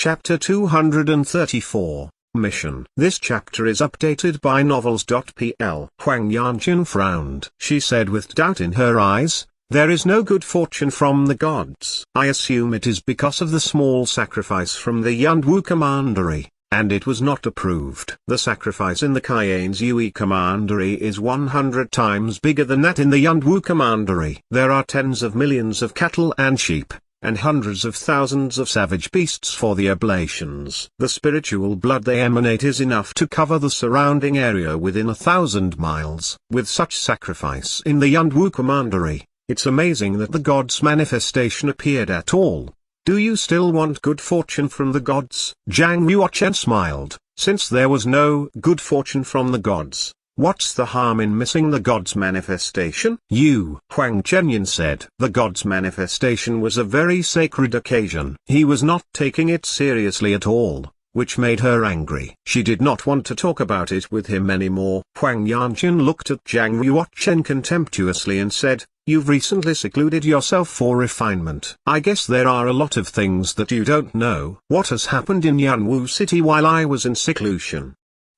Chapter 234, Mission. This chapter is updated by Novels.pl. Huang Yanqun frowned. She said with doubt in her eyes, "There is no good fortune from the gods. I assume it is because of the small sacrifice from the Yunwu commandery, and it was not approved. The sacrifice in the Cayenne's Yue commandery is 100 times bigger than that in the Yunwu commandery. There are tens of millions of cattle and sheep, and hundreds of thousands of savage beasts for the oblations. The spiritual blood they emanate is enough to cover the surrounding area within 1,000 miles. With such sacrifice in the Yunwu commandery, it's amazing that the gods' manifestation appeared at all. Do you still want good fortune from the gods?" Zhang Yuochen smiled. Since there was no good fortune from the gods, what's the harm in missing the gods' manifestation? Huang Chenyan said. The gods' manifestation was a very sacred occasion. He was not taking it seriously at all, which made her angry. She did not want to talk about it with him anymore. Huang Yanqun looked at Zhang Yuochen contemptuously and said, "You've recently secluded yourself for refinement. I guess there are a lot of things that you don't know. What has happened in Yanwu City while I was in seclusion?"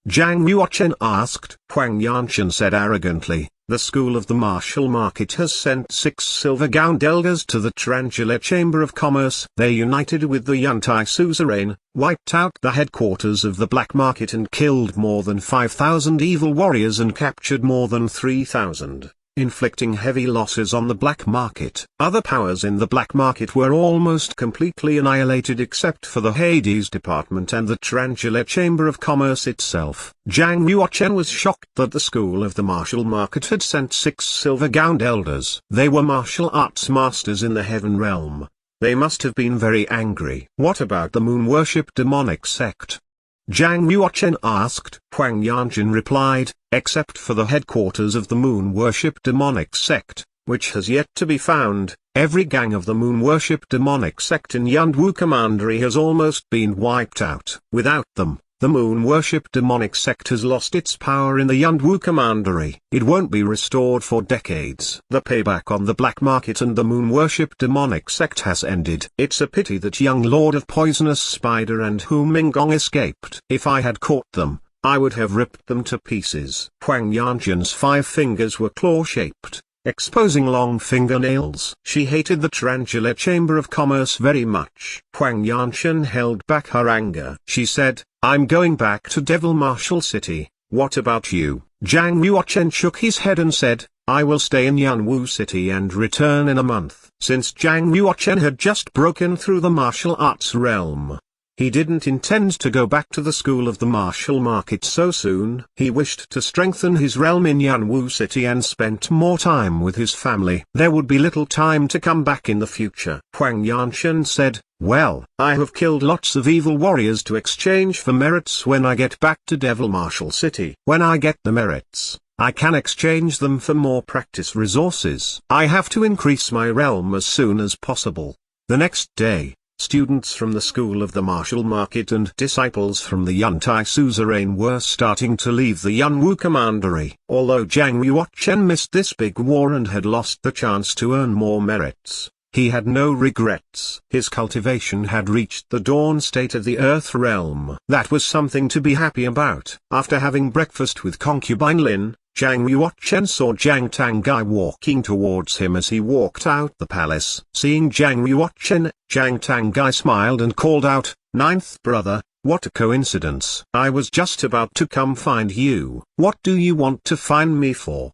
Zhang Yuochen asked. Huang Yanqun said arrogantly, "The school of the martial market has sent 6 silver-gowned elders to the Tarantula Chamber of Commerce. They united with the Yuntai suzerain, wiped out the headquarters of the black market and killed more than 5,000 evil warriors and captured more than 3,000. Inflicting heavy losses on the black market. Other powers in the black market were almost completely annihilated except for the Hades department and the Tarantula Chamber of Commerce itself." Zhang Yuochen was shocked that the school of the martial market had sent 6 silver-gowned elders. They were martial arts masters in the heaven realm. They must have been very angry. What about the moon worship demonic sect? Zhang Yuochen asked. Huang Yanqun replied, "Except for the headquarters of the moon worship demonic sect, which has yet to be found, every gang of the moon worship demonic sect in Yunwu commandery has almost been wiped out. Without them, the moon worship demonic sect has lost its power in the Yunwu commandery. It won't be restored for decades. The payback on the black market and the moon worship demonic sect has ended. It's a pity that young Lord of Poisonous Spider and Hu Minggong escaped. If I had caught them, I would have ripped them to pieces." Huang Yanqun's 5 fingers were claw-shaped, exposing long fingernails. She hated the Tarantula Chamber of Commerce very much. Huang Yanqun held back her anger. She said, "I'm going back to Devil Marshal City. What about you?" Zhang Yuochen shook his head and said, "I will stay in Yanwu City and return in a month." Since Zhang Yuochen had just broken through the martial arts realm, he didn't intend to go back to the school of the martial market so soon. He wished to strengthen his realm in Yanwu City and spent more time with his family. There would be little time to come back in the future. Huang Yanqun said, "Well, I have killed lots of evil warriors to exchange for merits when I get back to Devil Marshal City. When I get the merits, I can exchange them for more practice resources. I have to increase my realm as soon as possible." The next day, students from the school of the martial market and disciples from the Yuntai suzerain were starting to leave the Yunwu commandery. Although Zhang Yuochen missed this big war and had lost the chance to earn more merits, he had no regrets. His cultivation had reached the dawn state of the earth realm. That was something to be happy about. After having breakfast with concubine Lin, Zhang Yuochen saw Zhang Tangai walking towards him as he walked out the palace. Seeing Zhang Yuochen, Zhang Tangai smiled and called out, "Ninth brother, what a coincidence. I was just about to come find you. What do you want to find me for?"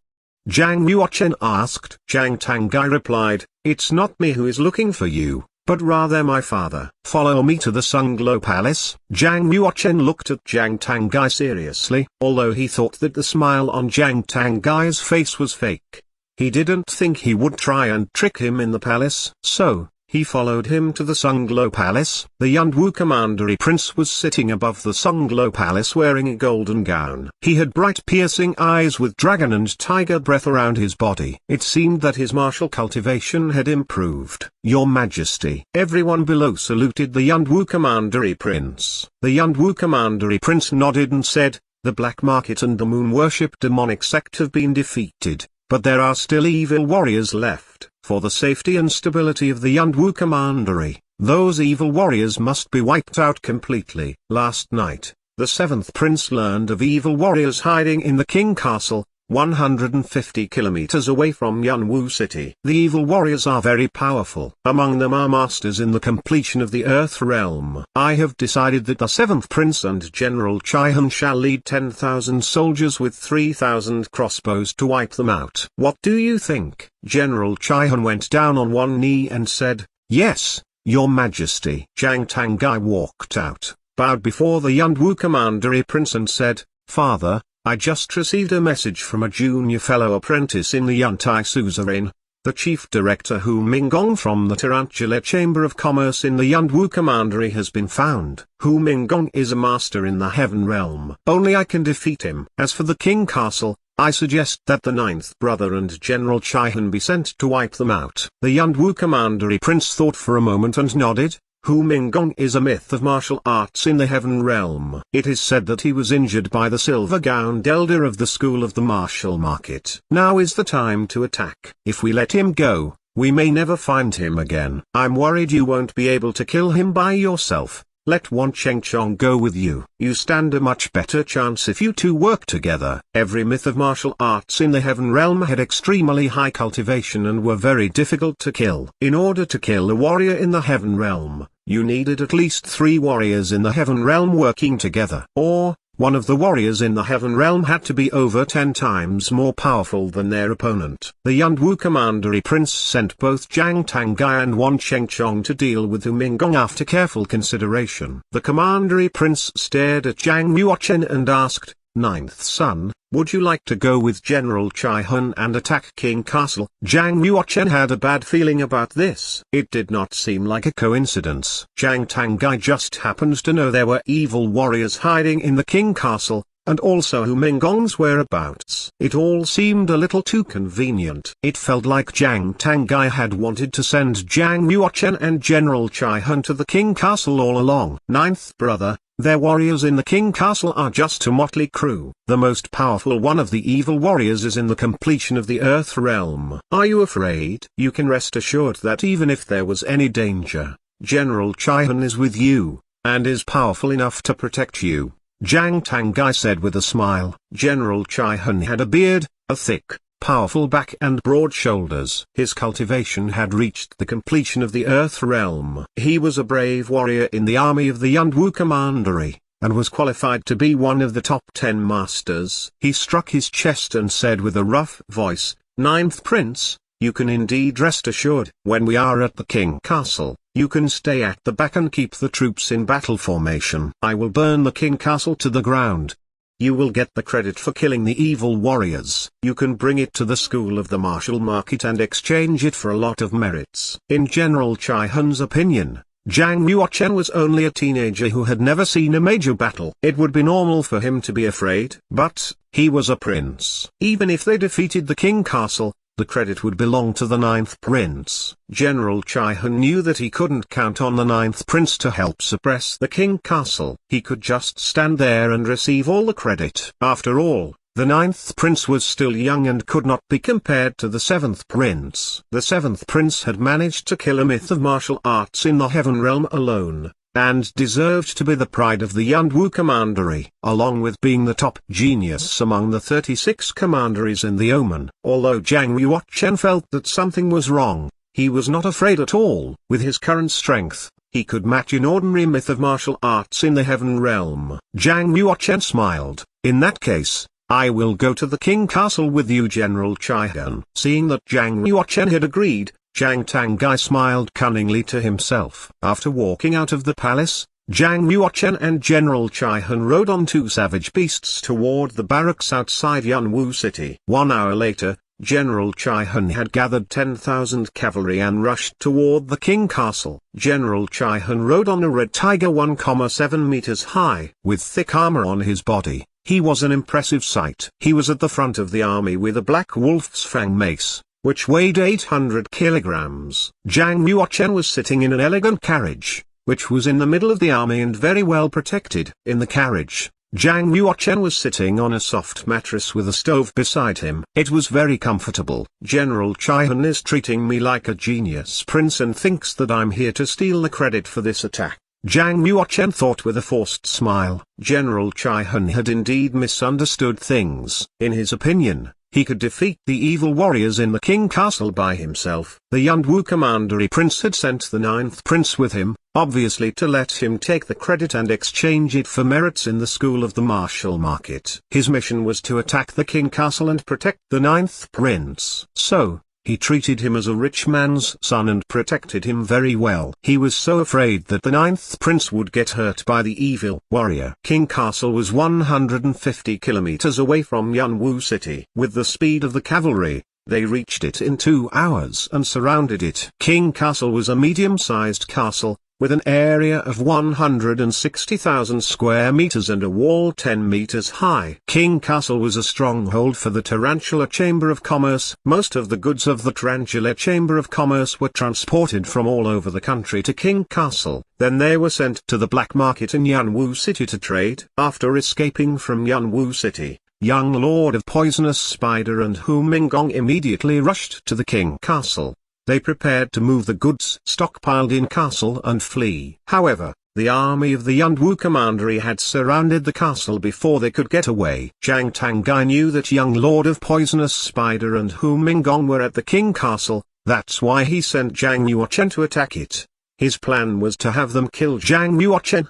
Zhang Yuochen asked. Zhang Tangai replied, "It's not me who is looking for you, but rather my father. Follow me to the Sunglow Palace." Zhang Yuochen looked at Zhang Tangai seriously. Although he thought that the smile on Zhang Tangai's face was fake, he didn't think he would try and trick him in the palace. So, he followed him to the Sunglow Palace. The Yunwu commandery prince was sitting above the Sunglow Palace wearing a golden gown. He had bright piercing eyes with dragon and tiger breath around his body. It seemed that his martial cultivation had improved. "Your Majesty." Everyone below saluted the Yunwu commandery prince. The Yunwu commandery prince nodded and said, "The black market and the moon worship demonic sect have been defeated, but there are still evil warriors left. For the safety and stability of the Yunwu commandery, Those evil warriors must be wiped out completely. Last night, the seventh prince learned of evil warriors hiding in the King Castle, 150 kilometers away from Yanwu City. The evil warriors are very powerful. Among them are masters in the completion of the Earth realm. I have decided that the seventh prince and General Chaihan shall lead 10,000 soldiers with 3,000 crossbows to wipe them out. What do you think? General Chaihan went down on one knee and said, "Yes, Your Majesty." Zhang Tangai walked out, bowed before the Yanwu commandery prince and said, "Father, I just received a message from a junior fellow apprentice in the Yantai suzerain, the chief director Hu Minggong from the Tarantula Chamber of Commerce in the Yanwu commandery has been found. Hu Minggong is a master in the heaven realm. Only I can defeat him. As for the King Castle, I suggest that the ninth brother and General Chaihan be sent to wipe them out." The Yanwu commandery prince thought for a moment and nodded. Hu Minggong is a myth of martial arts in the heaven realm. It is said that he was injured by the silver-gowned elder of the school of the martial market. Now is the time to attack. If we let him go, we may never find him again. I'm worried you won't be able to kill him by yourself. Let Wan Chengchong go with you. You stand a much better chance if you two work together. Every myth of martial arts in the heaven realm had extremely high cultivation and were very difficult to kill. In order to kill a warrior in the heaven realm, you needed at least 3 warriors in the heaven realm working together. Or, one of the warriors in the heaven realm had to be over 10 times more powerful than their opponent. The Yanwu commandery prince sent both Zhang Tangai and Wan Chengchong to deal with Hu Minggong after careful consideration. The commandery prince stared at Zhang Yuochen and asked, "Ninth son, would you like to go with General Chaihan and attack King Castle?" Zhang Yuochen had a bad feeling about this. It did not seem like a coincidence. Zhang Tangai just happened to know there were evil warriors hiding in the King Castle, and also Hu Minggong's whereabouts. It all seemed a little too convenient. It felt like Zhang Tangai had wanted to send Zhang Yuochen and General Chaihan to the King Castle all along. Ninth brother, their warriors in the King Castle are just a motley crew. The most powerful one of the evil warriors is in the completion of the Earth realm. Are you afraid? You can rest assured that even if there was any danger, General Chaihan is with you, and is powerful enough to protect you. Zhang Tangai said with a smile. General Chaihan had a beard, a thick, powerful back and broad shoulders. His cultivation had reached the completion of the Earth realm. He was a brave warrior in the army of the Yanwu commandery, and was qualified to be one of the top 10 masters. He struck his chest and said with a rough voice, "Ninth Prince, you can indeed rest assured. When we are at the King Castle, you can stay at the back and keep the troops in battle formation. I will burn the King Castle to the ground. You will get the credit for killing the evil warriors. You can bring it to the school of the martial market and exchange it for a lot of merits." In General Chaihan's opinion, Zhang Yuochen was only a teenager who had never seen a major battle. It would be normal for him to be afraid. But, he was a prince. Even if they defeated the King Castle, the credit would belong to the ninth prince. General Chaihan knew that he couldn't count on the ninth prince to help suppress the King Castle. He could just stand there and receive all the credit. After all, the ninth prince was still young and could not be compared to the seventh prince. The seventh prince had managed to kill a myth of martial arts in the heaven realm alone, and deserved to be the pride of the Yanwu commandery, along with being the top genius among the 36 commanderies in the Oman. Although Zhang Yuochen felt that something was wrong, he was not afraid at all. With his current strength, he could match an ordinary myth of martial arts in the heaven realm. Zhang Yuochen smiled. "In that case, I will go to the King Castle with you, General Chaihan." Seeing that Zhang Yuochen had agreed, Zhang Tangai smiled cunningly to himself. After walking out of the palace, Zhang Yuochen and General Chaihan rode on 2 savage beasts toward the barracks outside Yanwu City. 1 hour later, General Chaihan had gathered 10,000 cavalry and rushed toward the King Castle. General Chaihan rode on a red tiger 1,7 meters high. With thick armor on his body, he was an impressive sight. He was at the front of the army with a black wolf's fang mace, which weighed 800 kilograms. Zhang Yuochen was sitting in an elegant carriage, which was in the middle of the army and very well protected. In the carriage, Zhang Yuochen was sitting on a soft mattress with a stove beside him. It was very comfortable. General Chai Han is treating me like a genius prince and thinks that I'm here to steal the credit for this attack, Zhang Yuochen thought with a forced smile. General Chai Han had indeed misunderstood things. In his opinion, he could defeat the evil warriors in the King Castle by himself. The Yunwu commandery prince had sent the 9th prince with him, obviously to let him take the credit and exchange it for merits in the school of the martial market. His mission was to attack the King Castle and protect the 9th prince. So, he treated him as a rich man's son and protected him very well. He was so afraid that the 9th prince would get hurt by the evil warrior. King Castle was 150 kilometers away from Yunwu city. With the speed of the cavalry, they reached it in 2 hours and surrounded it. King Castle was a medium-sized castle, with an area of 160,000 square meters and a wall 10 meters high. King Castle was a stronghold for the Tarantula Chamber of Commerce. Most of the goods of the Tarantula Chamber of Commerce were transported from all over the country to King Castle. Then they were sent to the black market in Yunwu City to trade. After escaping from Yunwu City, young Lord of Poisonous Spider and Hu Minggong immediately rushed to the King Castle. They prepared to move the goods stockpiled in castle and flee. However, the army of the Yunwu commandery had surrounded the castle before they could get away. Zhang Tangai knew that young Lord of Poisonous Spider and Hu Minggong were at the King Castle, that's why he sent Zhang Yuochen to attack it. His plan was to have them kill Zhang Yuochen,